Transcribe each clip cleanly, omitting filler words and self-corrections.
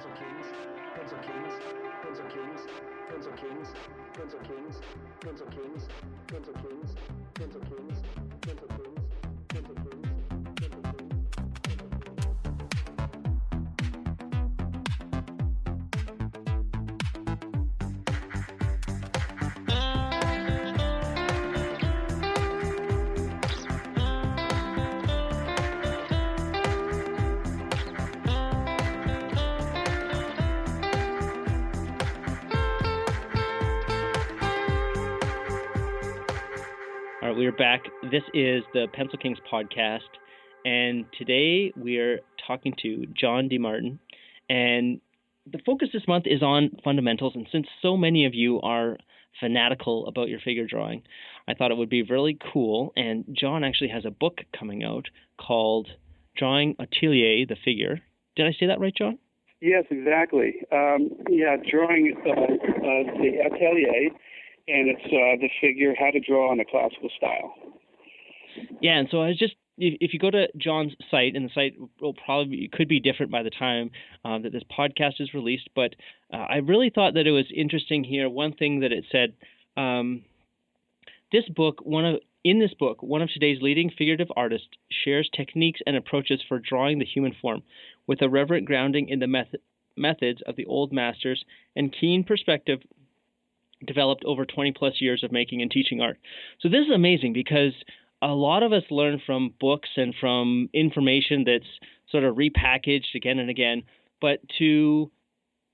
Pencil Kings, Pencil Kings, Pencil Kings, Pencil Kings, Pencil Kings, Pencil Kings, Pencil Kings, Pencil Kings, Pencil Kings, Pencil Kings, Pencil Kings. All right, we are back. This is the Pencil Kings podcast, and today we are talking to John deMartin. And the focus this month is on fundamentals, and since so many of you are fanatical about your figure drawing, I thought it would be really cool. And John actually has a book coming out called Drawing Atelier, the Figure. Did I say that right, John? Yes, exactly. Drawing the Atelier. And it's the figure, how to draw in a classical style. Yeah, and so I was just, if you go to John's site, and the site could be different by the time that this podcast is released, but I really thought that it was interesting here. One thing that it said, in this book, one of today's leading figurative artists shares techniques and approaches for drawing the human form, with a reverent grounding in the methods of the old masters and keen perspective developed over 20 plus years of making and teaching art. So this is amazing because a lot of us learn from books and from information that's sort of repackaged again and again. But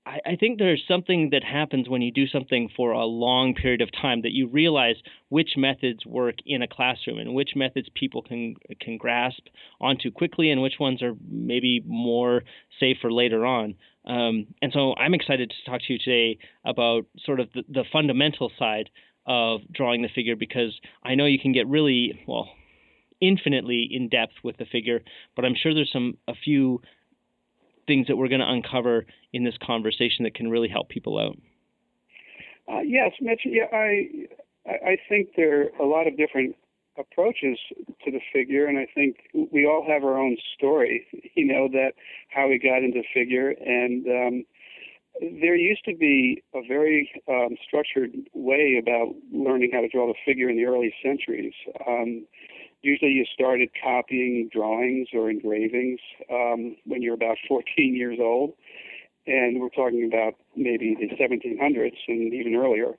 I think there's something that happens when you do something for a long period of time, that you realize which methods work in a classroom and which methods people can grasp onto quickly and which ones are maybe more safe for later on. And so I'm excited to talk to you today about sort of the fundamental side of drawing the figure, because I know you can get really, infinitely in depth with the figure, but I'm sure there's a few things that we're going to uncover in this conversation that can really help people out. Yes, Mitch. Yeah, I think there are a lot of different approaches to the figure, and I think we all have our own story. That how we got into figure, and there used to be a very structured way about learning how to draw the figure in the early centuries. Usually you started copying drawings or engravings when you're about 14 years old. And we're talking about maybe the 1700s and even earlier.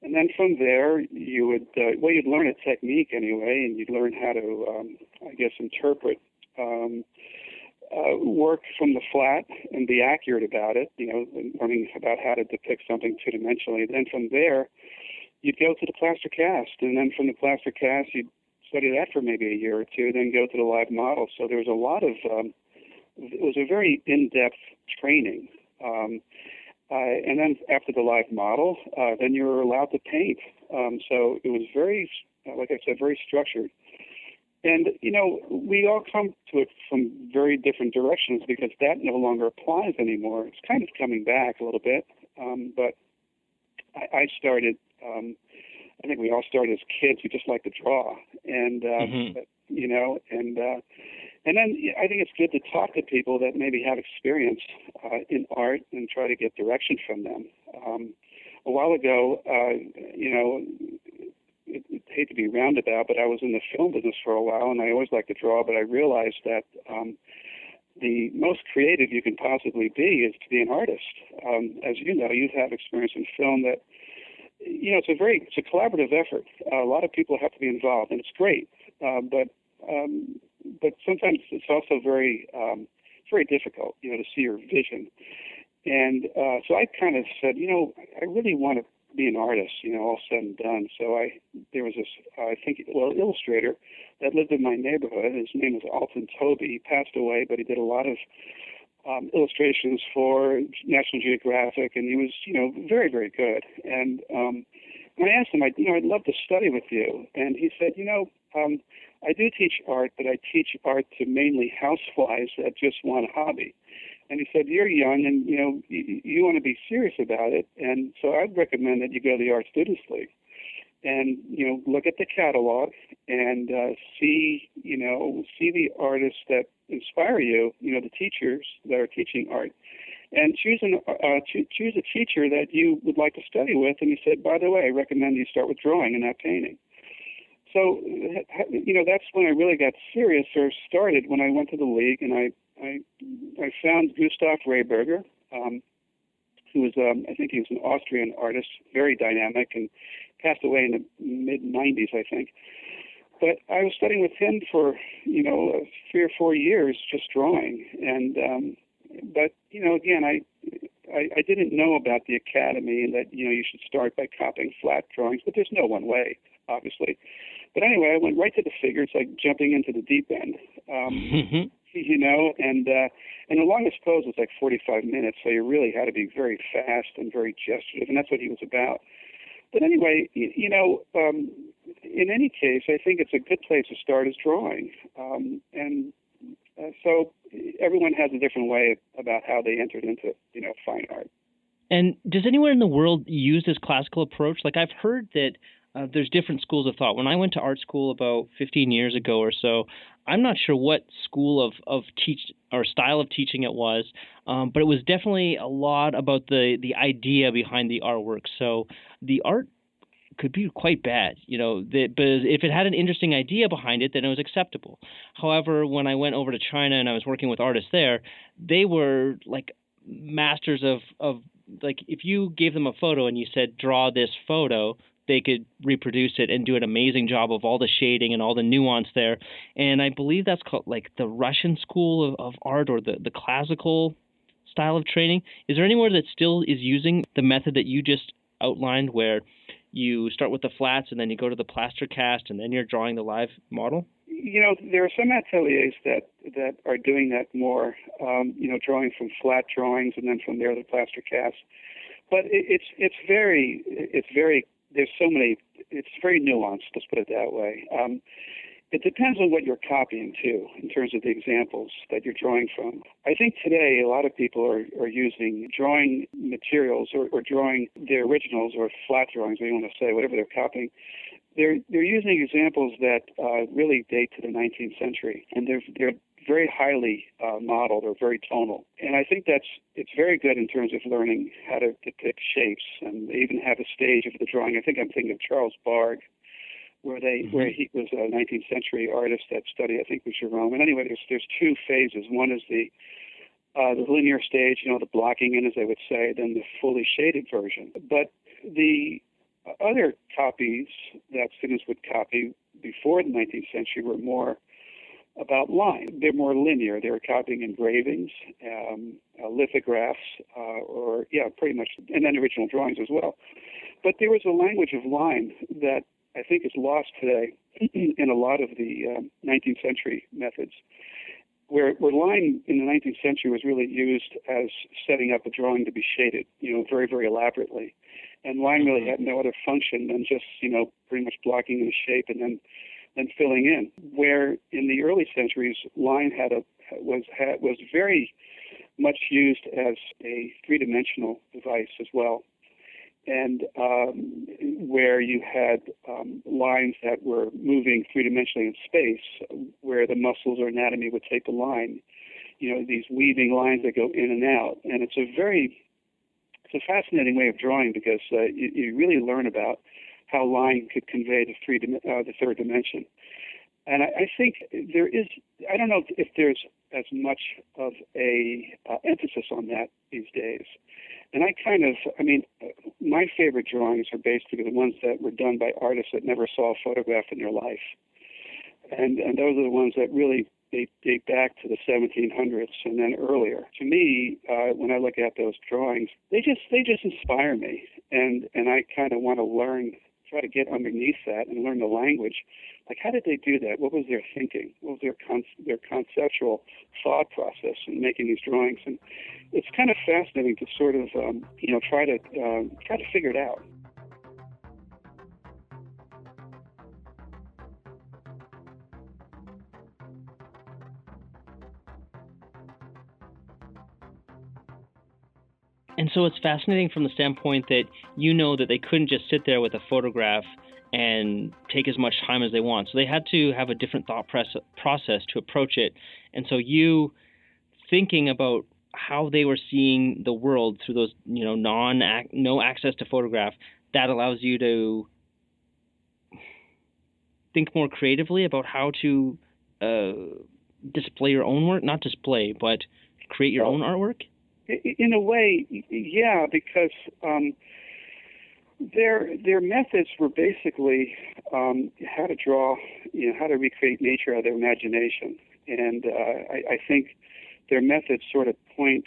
And then from there, you'd learn a technique anyway, and you'd learn how to, interpret work from the flat and be accurate about it, learning about how to depict something two-dimensionally. Then from there, you'd go to the plaster cast. And then from the plaster cast, you'd study that for maybe a year or two, then go to the live model. So there was a lot of, it was a very in-depth training. And then after the live model, then you were allowed to paint. So it was very, like I said, very structured. And, we all come to it from very different directions because that no longer applies anymore. It's kind of coming back a little bit. But I started, I think we all started as kids. We just like to draw, and and then I think it's good to talk to people that maybe have experience in art and try to get direction from them. A while ago, I hate to be roundabout, but I was in the film business for a while, and I always liked to draw. But I realized that the most creative you can possibly be is to be an artist. As you know, you have experience in film that. It's a collaborative effort. A lot of people have to be involved, and it's great. But sometimes it's also very difficult, to see your vision. And so I kind of said, I really want to be an artist, all said and done. So there was this, illustrator that lived in my neighborhood. His name was Alton Toby. He passed away, but he did a lot of illustrations for National Geographic, and he was, very, very good. And I asked him, I'd love to study with you. And he said, I do teach art, but I teach art to mainly housewives that just want a hobby. And he said, you're young, and, you want to be serious about it. And so I'd recommend that you go to the Art Students League and, look at the catalog and see the artists that inspire you, the teachers that are teaching art, and choose a teacher that you would like to study with. And he said, by the way, I recommend you start with drawing and not painting. So, that's when I really got serious or started, when I went to the League, and I found Gustav Rehberger, who was, I think he was an Austrian artist, very dynamic, and passed away in the mid-90s, I think. But I was studying with him for, 3 or 4 years, just drawing. And, but, again, I didn't know about the academy and that, you should start by copying flat drawings, but there's no one way, obviously. But anyway, I went right to the figure. It's like jumping into the deep end, and the longest pose was like 45 minutes, so you really had to be very fast and very gestural, and that's what he was about. But anyway, in any case, I think it's a good place to start is drawing, so everyone has a different way about how they entered into, fine art. And does anyone in the world use this classical approach? Like, I've heard that there's different schools of thought. When I went to art school about 15 years ago or so, I'm not sure what school of teach or style of teaching it was, but it was definitely a lot about the idea behind the artwork. So the art could be quite bad, but if it had an interesting idea behind it, then it was acceptable. However, when I went over to China and I was working with artists there, they were like masters of like, if you gave them a photo and you said, draw this photo, they could reproduce it and do an amazing job of all the shading and all the nuance there. And I believe that's called like the Russian school of art, or the classical style of training. Is there anywhere that still is using the method that you just outlined, where you start with the flats and then you go to the plaster cast and then you're drawing the live model? There are some ateliers that are doing that more, drawing from flat drawings and then from there the plaster cast. But it's very there's so many. It's very nuanced. Let's put it that way. It depends on what you're copying too, in terms of the examples that you're drawing from. I think today a lot of people are using drawing materials or drawing their originals or flat drawings, what you want to say, whatever they're copying. They're using examples that really date to the 19th century, and they're very highly modeled or very tonal. And I think it's very good in terms of learning how to depict shapes, and they even have a stage of the drawing. I think I'm thinking of Charles Barg, where he was a 19th century artist that studied, I think, with Jerome. And anyway, there's two phases. One is the linear stage, the blocking in, as they would say, then the fully shaded version. But the other copies that students would copy before the 19th century were more about line. They're more linear. They were copying engravings, lithographs, pretty much, and then original drawings as well. But there was a language of line that I think is lost today in a lot of the 19th century methods, where line in the 19th century was really used as setting up a drawing to be shaded, very, very elaborately. And line really had no other function than just, pretty much blocking in the shape and then filling in. Where in the early centuries, line was very much used as a three-dimensional device as well. And where you had lines that were moving three-dimensionally in space, where the muscles or anatomy would take a line, these weaving lines that go in and out. And it's a fascinating way of drawing, because you really learn about how line could convey the third dimension. And I think there is, I don't know if there's as much of a emphasis on that these days. And my favorite drawings are basically the ones that were done by artists that never saw a photograph in their life. And those are the ones that really date back to the 1700s and then earlier. To me, when I look at those drawings, they just inspire me. And I kind of want to try to get underneath that and learn the language. Like, how did they do that? What was their thinking? What was their conceptual thought process in making these drawings? And it's kind of fascinating to sort of, try to figure it out. And so it's fascinating from the standpoint that that they couldn't just sit there with a photograph and take as much time as they want. So they had to have a different thought process to approach it. And so you thinking about how they were seeing the world through those, no access to photograph, that allows you to think more creatively about how to display your own work, not display, but create your own artwork? In a way, yeah, because their methods were basically how to draw, how to recreate nature out of their imagination, and I think their methods sort of point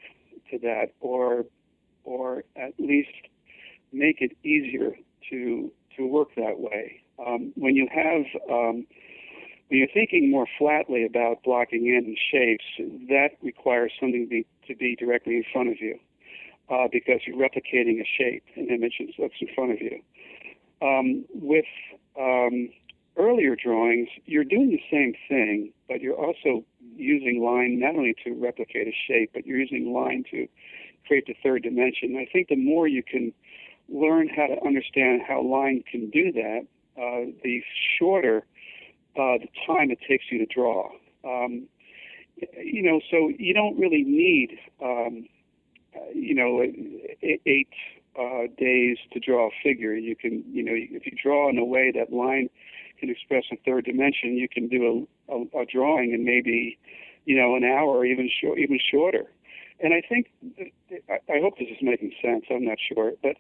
to that, or at least make it easier to work that way. When you're thinking more flatly about blocking in shapes, that requires something to be directly in front of you, because you're replicating a shape, an image that's in front of you. With earlier drawings, you're doing the same thing, but you're also using line not only to replicate a shape, but you're using line to create the third dimension. I think the more you can learn how to understand how line can do that, the shorter the time it takes you to draw. So you don't really need, 8 days to draw a figure. You can, if you draw in a way that line can express a third dimension, you can do a drawing in maybe, an hour or even shorter. And I think, I hope this is making sense. I'm not sure, but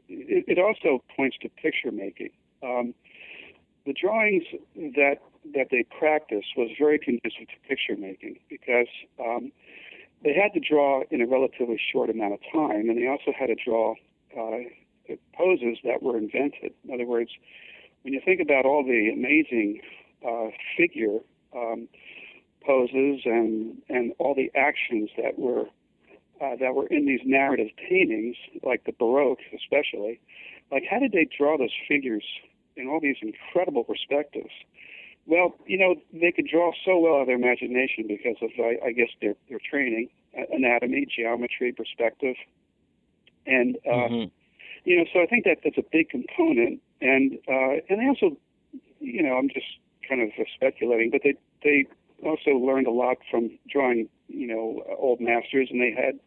it also points to picture making. The drawings that they practiced was very conducive to picture making, because they had to draw in a relatively short amount of time, and they also had to draw poses that were invented. In other words, when you think about all the amazing figure poses and all the actions that were in these narrative paintings, like the Baroque especially, like how did they draw those figures in all these incredible perspectives? Well, they could draw so well out of their imagination because of, I guess, their training, anatomy, geometry, perspective. And, so I think that's a big component. And they also, I'm just kind of speculating, but they also learned a lot from drawing, old masters, and they had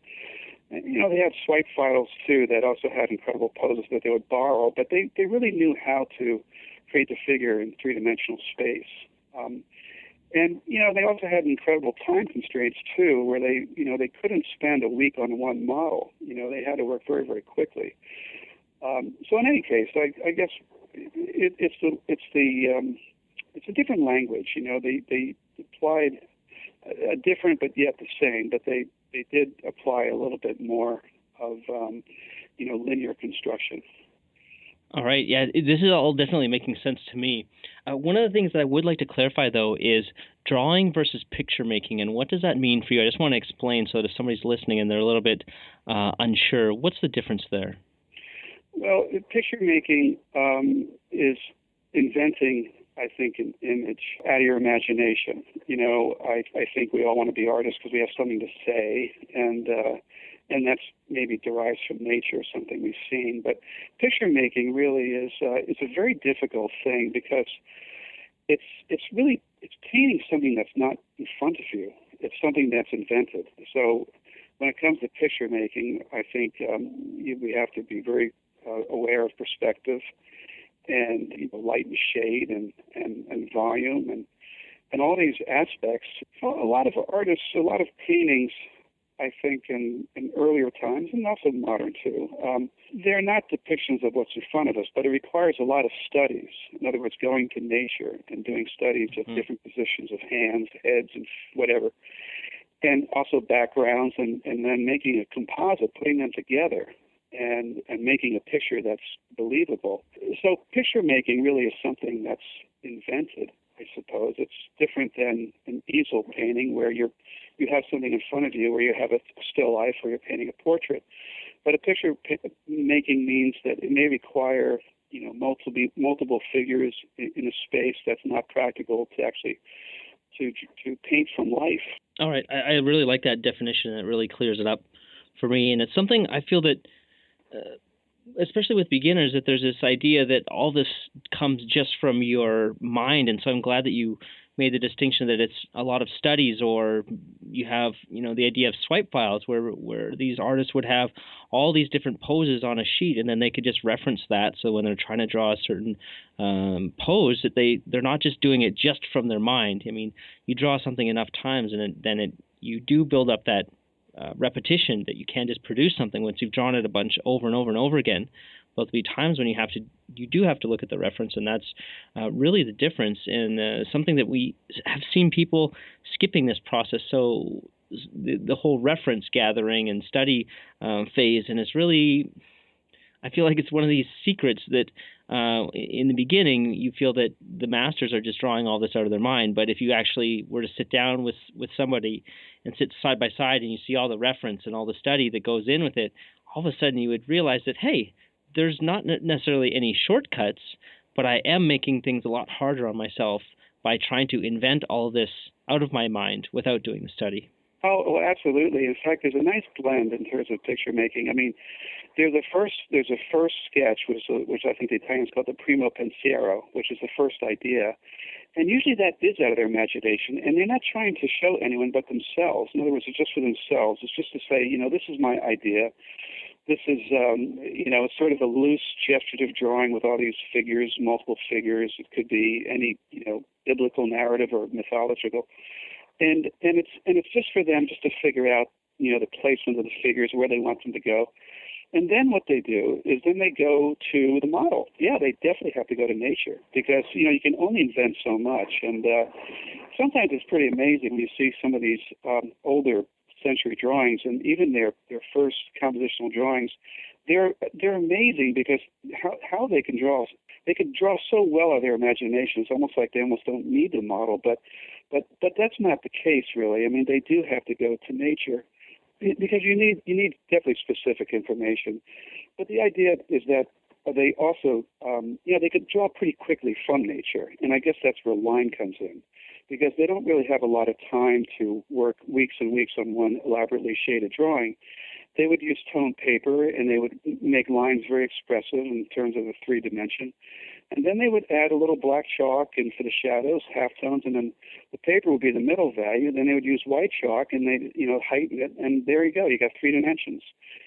swipe files too that also had incredible poses that they would borrow, but they really knew how to create the figure in three-dimensional space. And they also had incredible time constraints too, where they couldn't spend a week on one model. They had to work very, very quickly. So in any case, I guess it's a different language. They applied a different but yet the same, but they did apply a little bit more of linear construction. All right. Yeah, this is all definitely making sense to me. One of the things that I would like to clarify, though, is drawing versus picture making, and what does that mean for you? I just want to explain so that if somebody's listening and they're a little bit unsure, what's the difference there? Well, picture making is inventing, I think, an image out of your imagination. I think we all want to be artists because we have something to say, and that's maybe derives from nature or something we've seen. But picture making really is it's a very difficult thing, because it's painting something that's not in front of you. It's something that's invented. So when it comes to picture making, I think we have to be very aware of perspective and light and shade and volume and all these aspects. A lot of artists, a lot of paintings, I think in earlier times, and also modern too, they're not depictions of what's in front of us, but it requires a lot of studies. In other words, going to nature and doing studies of different positions of hands, heads, and whatever, and also backgrounds, and then making a composite, putting them together, and making a picture that's believable. So picture making really is something that's invented, I suppose. It's different than an easel painting where you have something in front of you, where you have a still life, where you're painting a portrait. But a picture making means that it may require multiple figures in a space that's not practical to actually to paint from life. All right, I really like that definition. It really clears it up for me, and it's something I feel that, especially with beginners, that there's this idea that all this comes just from your mind, and so I'm glad that you made the distinction that it's a lot of studies, or you have, the idea of swipe files where these artists would have all these different poses on a sheet, and then they could just reference that. So when they're trying to draw a certain pose, that they're not just doing it just from their mind. I mean, you draw something enough times, and you do build up that repetition that you can't just produce something once you've drawn it a bunch over and over and over again. There'll be times when you do have to look at the reference, and that's really the difference in something that we have seen people skipping this process. So the whole reference gathering and study phase, and it's really, I feel like it's one of these secrets that in the beginning you feel that the masters are just drawing all this out of their mind, but if you actually were to sit down with somebody and sit side by side and you see all the reference and all the study that goes in with it, all of a sudden you would realize that, hey, there's not necessarily any shortcuts, but I am making things a lot harder on myself by trying to invent all of this out of my mind without doing the study. Oh, well, absolutely. In fact, there's a nice blend in terms of picture making. I mean, there's a first sketch, which I think the Italians call the primo pensiero, which is the first idea. And usually that is out of their imagination, and they're not trying to show anyone but themselves. In other words, it's just for themselves. It's just to say, this is my idea. This is, sort of a loose gestative drawing with all these figures, multiple figures. It could be any, biblical narrative or mythological. And it's just for them just to figure out, the placement of the figures, where they want them to go. And then what they do is then they go to the model. Yeah, they definitely have to go to nature because, you can only invent so much. And sometimes it's pretty amazing when you see some of these older century drawings, and even their first compositional drawings, they're amazing because how they can draw. They can draw so well out of their imagination. It's almost like they almost don't need the model, but that's not the case, really. I mean, they do have to go to nature because you need definitely specific information. But the idea is that they also, they could draw pretty quickly from nature, and I guess that's where line comes in, because they don't really have a lot of time to work weeks and weeks on one elaborately shaded drawing. They would use toned paper, and they would make lines very expressive in terms of a 3-dimension. And then they would add a little black chalk and for the shadows, halftones, and then the paper would be the middle value. Then they would use white chalk, and they heighten it, and there you go. You got 3 dimensions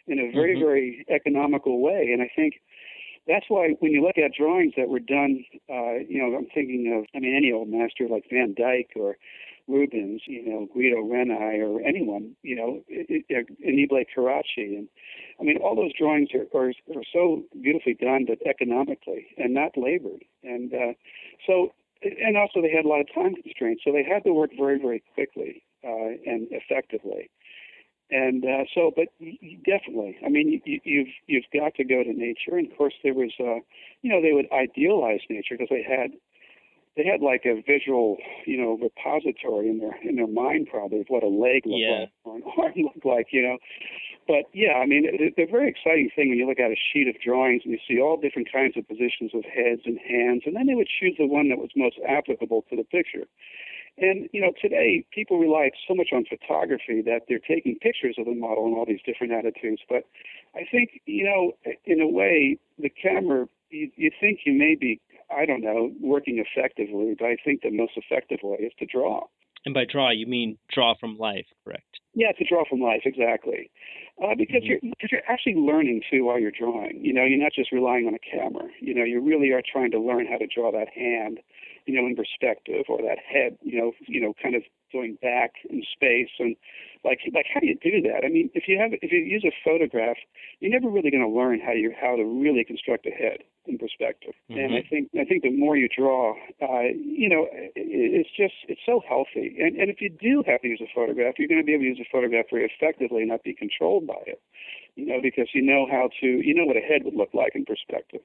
in a very, very economical way. And I think that's why when you look at drawings that were done, I'm thinking of, any old master like Van Dyck or Rubens, Guido Reni or anyone, Anible Carracci. And all those drawings are so beautifully done, but economically and not labored. And and also they had a lot of time constraints, so they had to work very, very quickly and effectively. And but definitely, you've got to go to nature. And of course, there was, they would idealize nature because they had like a visual, repository in their mind probably of what a leg looked like or an arm looked like, But yeah, they're a very exciting thing when you look at a sheet of drawings and you see all different kinds of positions of heads and hands, and then they would choose the one that was most applicable to the picture. And, today people rely so much on photography that they're taking pictures of the model in all these different attitudes. But I think, in a way, the camera, you think you may be, working effectively, but I think the most effective way is to draw. And by draw, you mean draw from life, correct? Yeah, to draw from life, exactly. Because you're actually learning, too, while you're drawing. You're not just relying on a camera. You really are trying to learn how to draw that hand, in perspective, or that head, kind of going back in space. And like how do you do that? If you use a photograph, you're never really going to learn how to really construct a head in perspective. And I think the more you draw, it's so healthy. And if you do have to use a photograph, you're going to be able to use a photograph very effectively and not be controlled by it. Because you know what a head would look like in perspective.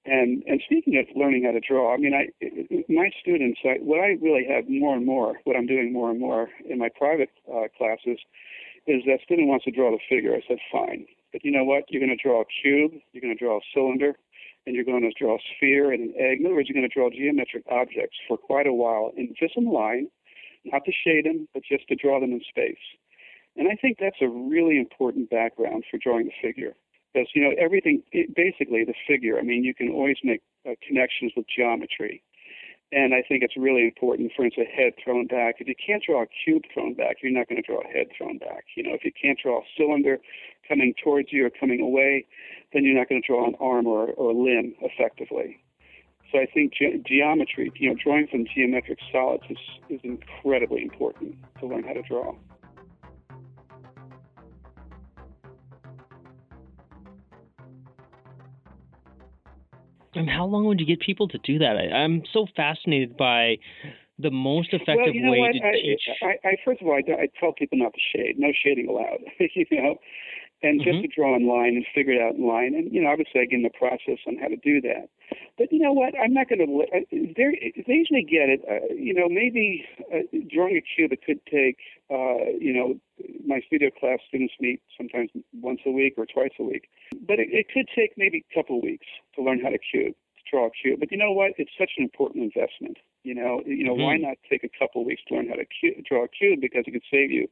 And speaking of learning how to draw, my students, what I really have more and more, what I'm doing more and more in my private classes, is that student wants to draw the figure. I said, fine. But you know what? You're going to draw a cube, you're going to draw a cylinder, and you're going to draw a sphere and an egg. In other words, you're going to draw geometric objects for quite a while, and just in line, not to shade them, but just to draw them in space. And I think that's a really important background for drawing the figure. Because, everything, basically the figure, you can always make connections with geometry. And I think it's really important, for instance, a head thrown back. If you can't draw a cube thrown back, you're not going to draw a head thrown back. If you can't draw a cylinder coming towards you or coming away, then you're not going to draw an arm or a limb effectively. So I think geometry, drawing from geometric solids is incredibly important to learn how to draw. And how long would you get people to do that? I'm so fascinated by the most effective way to teach. First of all, I tell people not to shade. No shading allowed, and just to draw in line and figure it out in line. And, obviously I give them the process on how to do that. But you know what? I'm not going to – they usually get it. Maybe drawing a cube, it could take, my studio class students meet sometimes once a week or twice a week. But it could take maybe a couple of weeks to learn how to draw a cube. But you know what? It's such an important investment. Why not take a couple of weeks to learn how to draw a cube? Because it could save you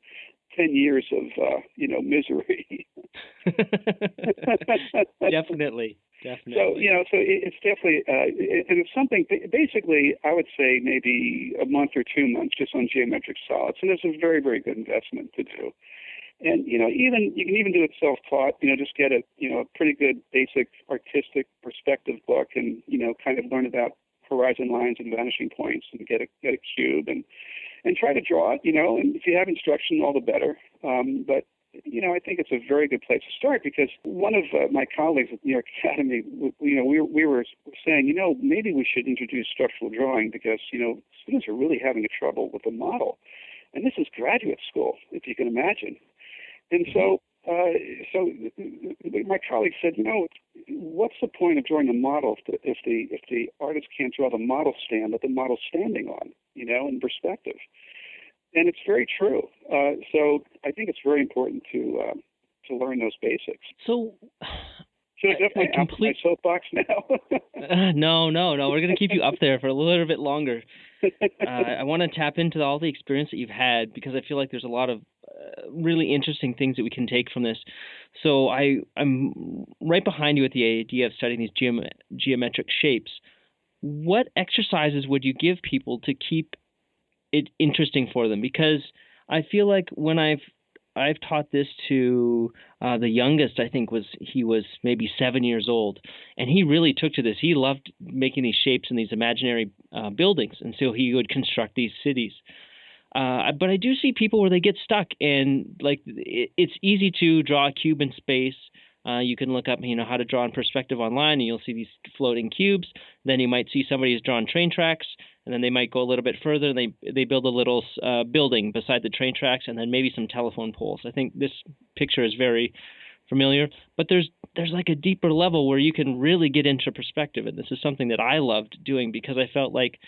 10 years of, misery. Definitely. So, so it's definitely, and it's something, basically, I would say maybe a month or 2 months just on geometric solids. And it's a very, very good investment to do. And, you can even do it self-taught, just get a pretty good basic artistic perspective book and, kind of learn about horizon lines and vanishing points and get a cube and try to draw it, and if you have instruction, all the better. But I think it's a very good place to start because one of my colleagues at New York Academy, we were saying, maybe we should introduce structural drawing because, students are really having trouble with the model. And this is graduate school, if you can imagine. And so my colleague said, what's the point of drawing a model if the artist can't draw the model stand that the model's standing on, in perspective? And it's very true. So I think it's very important to learn those basics. So should I definitely complete my soapbox now? No. We're going to keep you up there for a little bit longer. I want to tap into all the experience that you've had because I feel like there's a lot of really interesting things that we can take from this. So I'm right behind you with the idea of studying these geometric shapes. What exercises would you give people to keep it interesting for them? Because I feel like when I've taught this to the youngest, I think he was maybe 7 years old, and he really took to this. He loved making these shapes in these imaginary buildings, and so he would construct these cities. But I do see people where they get stuck, and it's easy to draw a cube in space. You can look up, how to draw in perspective online, and you'll see these floating cubes. Then you might see somebody who's drawn train tracks, and then they might go a little bit further, and they build a little building beside the train tracks, and then maybe some telephone poles. I think this picture is very familiar, but there's like a deeper level where you can really get into perspective, and this is something that I loved doing because I felt like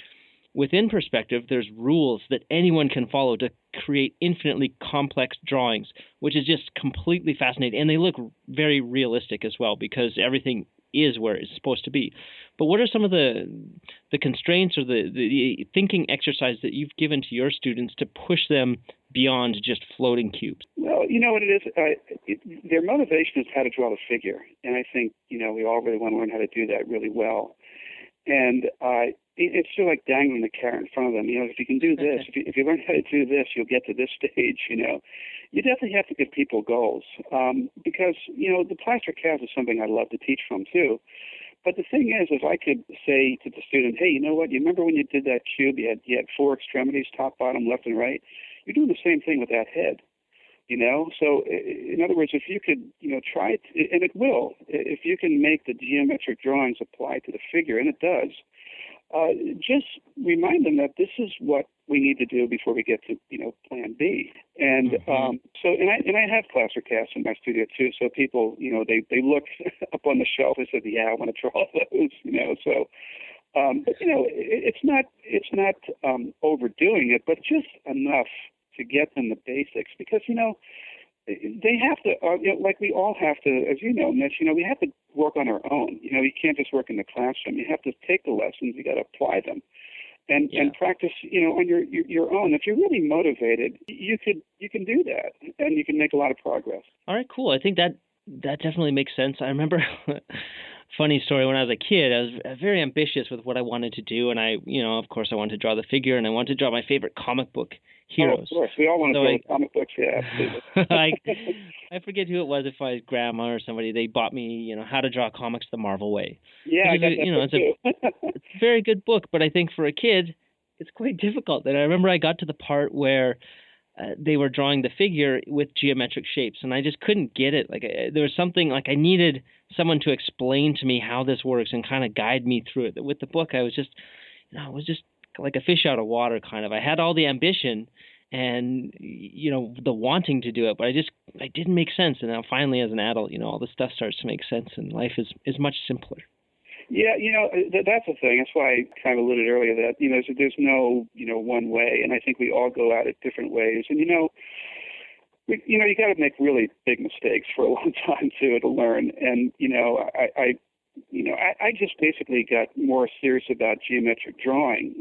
within perspective, there's rules that anyone can follow to create infinitely complex drawings, which is just completely fascinating. And they look very realistic as well because everything is where it's supposed to be. But what are some of the constraints or the thinking exercise that you've given to your students to push them beyond just floating cubes? Well, you know what it is? Their motivation is how to draw the figure. And I think, we all really want to learn how to do that really well. And it's sort of like dangling the carrot in front of them. If you can do this, if you learn how to do this, you'll get to this stage, You definitely have to give people goals because, the plaster cast is something I love to teach from, too. But the thing is, if I could say to the student, hey, you know what? You remember when you did that cube, you had four extremities, top, bottom, left, and right? You're doing the same thing with that head. So in other words, if you could, try it, and it will, if you can make the geometric drawings apply to the figure, and it does, just remind them that this is what we need to do before we get to, plan B. And and I have plaster casts in my studio too. So people, they look up on the shelf and said, yeah, I want to draw those, So, but it's not overdoing it, but just enough to get them the basics because, they have to, like we all have to, as you know, Mitch, we have to work on our own. You can't just work in the classroom. You have to take the lessons. You got to apply them and practice, on your own. If you're really motivated, you can do that and you can make a lot of progress. All right, cool. I think that definitely makes sense. I remember funny story. When I was a kid, I was very ambitious with what I wanted to do, and of course, I wanted to draw the figure, and I wanted to draw my favorite comic book heroes. Oh, of course, we all want to draw the comic books. Yeah, absolutely. I forget who it was. If my grandma or somebody, they bought me, How to Draw Comics the Marvel Way. Yeah, I got that book too. It's a very good book, but I think for a kid, it's quite difficult. And I remember I got to the part where they were drawing the figure with geometric shapes, and I just couldn't get it. There was something I needed someone to explain to me how this works and kind of guide me through it. With the book, I was just like a fish out of water, kind of. I had all the ambition and the wanting to do it, but I didn't make sense. And now finally, as an adult, all this stuff starts to make sense, and life is much simpler. Yeah, that's the thing. That's why I kind of alluded earlier that, there's no, one way. And I think we all go at it different ways. And, you got to make really big mistakes for a long time, too, to learn. And, I just basically got more serious about geometric drawing,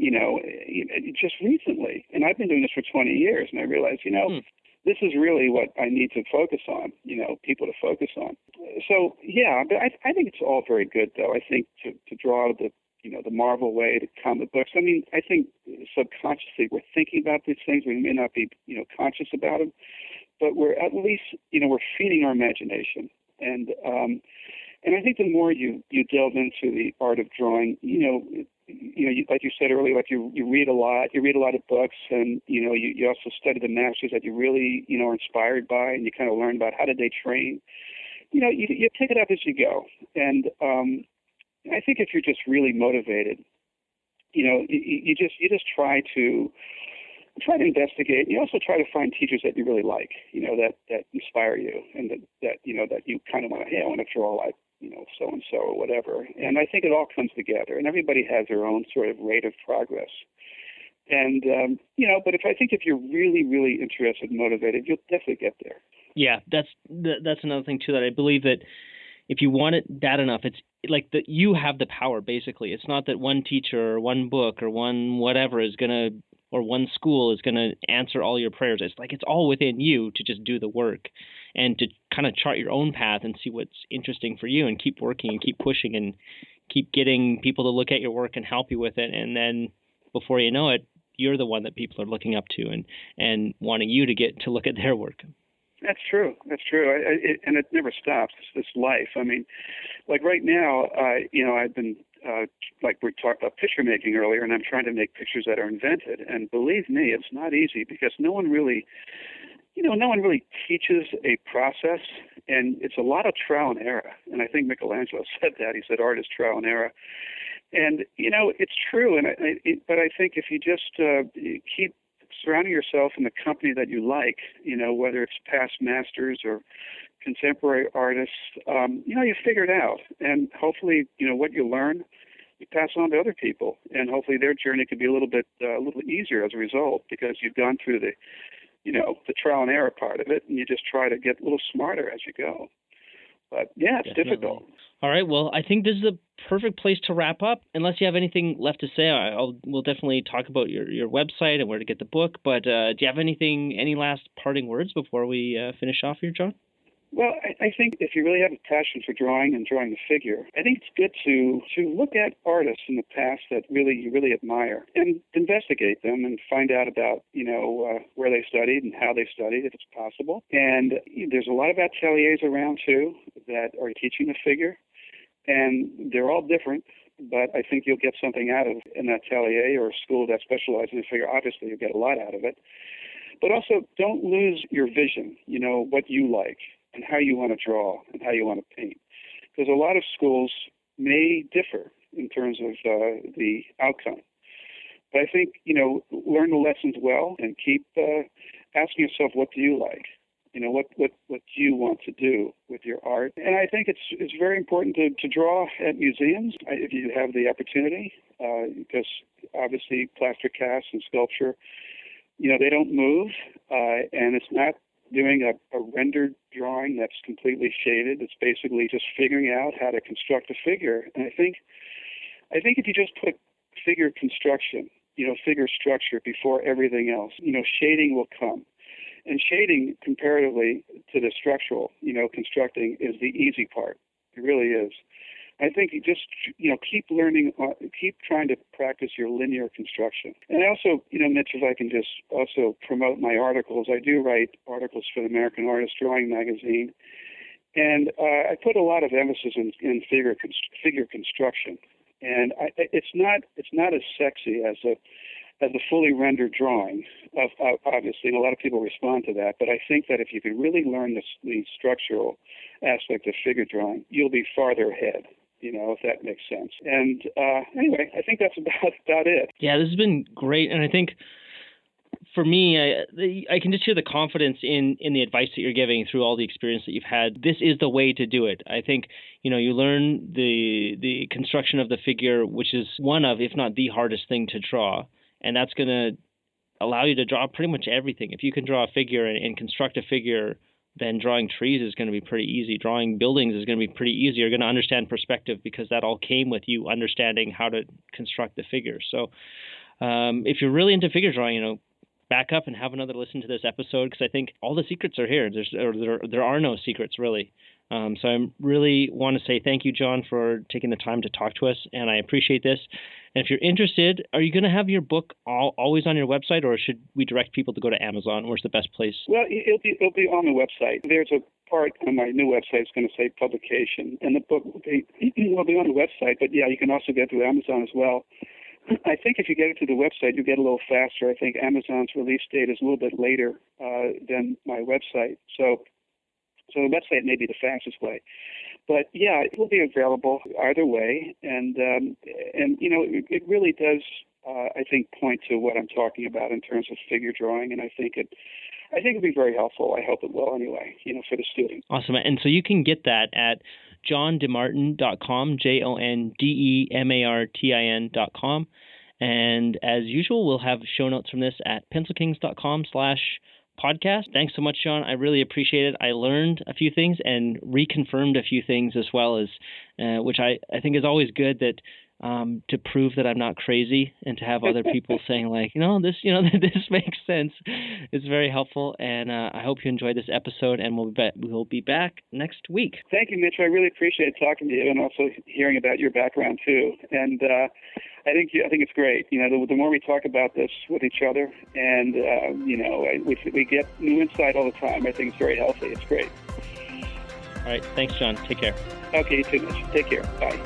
just recently. And I've been doing this for 20 years. And I realized, this is really what I need to focus on, people to focus on. So, yeah, but I think it's all very good, though. I think to draw the Marvel way, to comic books. I mean, I think subconsciously we're thinking about these things. We may not be, conscious about them, but we're at least, we're feeding our imagination. And I think the more you delve into the art of drawing, like you said earlier, you read a lot. You read a lot of books, and you also study the masters that you really are inspired by, and you kind of learn about how did they train. You pick it up as you go, and I think if you're just really motivated, you just try to investigate. You also try to find teachers that you really like, that inspire you, and that you kind of want to, hey, I want to draw like so and so or whatever. And I think it all comes together, and everybody has their own sort of rate of progress. And but if you're really, really interested and motivated, you'll definitely get there. Yeah, that's another thing too, that I believe that if you want it bad enough, it's like that you have the power. Basically, it's not that one teacher or one book or one whatever is gonna, or one school is gonna answer all your prayers. It's like it's all within you to just do the work and to kind of chart your own path and see what's interesting for you and keep working and keep pushing and keep getting people to look at your work and help you with it. And then before you know it, you're the one that people are looking up to and wanting you to get to look at their work. That's true. And it never stops. It's life. I mean, like right now, I've been, like we talked about picture making earlier, and I'm trying to make pictures that are invented. And believe me, it's not easy because no one really teaches a process, and it's a lot of trial and error. And I think Michelangelo said that. He said art is trial and error. And, it's true. But I think if you just keep surrounding yourself in the company that you like, whether it's past masters or contemporary artists, you figure it out. And hopefully, what you learn, you pass on to other people. And hopefully their journey could be a little easier as a result because you've gone through the trial and error part of it, and you just try to get a little smarter as you go. But, yeah, it's Definitely. difficult. All right. Well, I think this is a perfect place to wrap up. Unless you have anything left to say, we'll definitely talk about your website and where to get the book. But do you have any last parting words before we finish off here, John? Well, I think if you really have a passion for drawing and drawing the figure, I think it's good to look at artists in the past that you really admire and investigate them and find out about, where they studied and how they studied, if it's possible. And there's a lot of ateliers around, too, that are teaching the figure. And they're all different, but I think you'll get something out of an atelier or a school that specializes in the figure. Obviously, you'll get a lot out of it. But also, don't lose your vision, what you like and how you want to draw and how you want to paint. Because a lot of schools may differ in terms of the outcome. But I think, learn the lessons well and keep asking yourself, what do you like? What do you want to do with your art? And I think it's very important to draw at museums if you have the opportunity, because obviously plaster casts and sculpture, they don't move, and it's not doing a rendered drawing that's completely shaded. It's basically just figuring out how to construct a figure. And I think if you just put figure construction, figure structure before everything else, shading will come. And shading, comparatively to the structural, constructing, is the easy part. It really is. I think you just, keep learning, keep trying to practice your linear construction. And I also, Mitch, if I can just also promote my articles, I do write articles for the American Artist Drawing Magazine. And I put a lot of emphasis in figure construction. And it's not as sexy as a fully rendered drawing, obviously, and a lot of people respond to that. But I think that if you can really learn the structural aspect of figure drawing, you'll be farther ahead, if that makes sense. And anyway, I think that's about it. Yeah, this has been great. And I think for me, I can just hear the confidence in the advice that you're giving through all the experience that you've had. This is the way to do it. I think, you learn the construction of the figure, which is one of, if not the hardest thing to draw. And that's going to allow you to draw pretty much everything. If you can draw a figure and construct a figure, then drawing trees is going to be pretty easy. Drawing buildings is going to be pretty easy. You're going to understand perspective because that all came with you understanding how to construct the figure. So if you're really into figure drawing, back up and have another listen to this episode because I think all the secrets are here. There are no secrets really. So I really want to say thank you, John, for taking the time to talk to us, and I appreciate this. And if you're interested, are you going to have your book always on your website, or should we direct people to go to Amazon? Where's the best place? Well, it'll be on the website. There's a part on my new website that's going to say publication, and the book will be on the website. But yeah, you can also get to Amazon as well. I think if you get it to the website, you get a little faster. I think Amazon's release date is a little bit later than my website, so the website may be the fastest way. But yeah, it will be available either way, and it really does, I think, point to what I'm talking about in terms of figure drawing, and I think it'll be very helpful. I hope it will anyway, for the student. Awesome, and so you can get that at johndemartin.com, JONDEMARTIN.com, and as usual, we'll have show notes from this at pencilkings.com/podcast. Thanks so much, John. I really appreciate it. I learned a few things and reconfirmed a few things as well, as which I think is always good, that to prove that I'm not crazy and to have other people saying this makes sense is very helpful. And I hope you enjoyed this episode, and we'll be back next week. Thank you, Mitch. I really appreciate talking to you and also hearing about your background too. And I think it's great. The more we talk about this with each other, and we get new insight all the time. I think it's very healthy. It's great. All right. Thanks, John. Take care. Okay, you too, Mitch. Take care. Bye.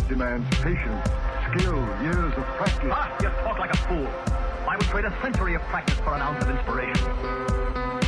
Demands patience, skill, years of practice. Ah, you talk like a fool. I would trade a century of practice for an ounce of inspiration.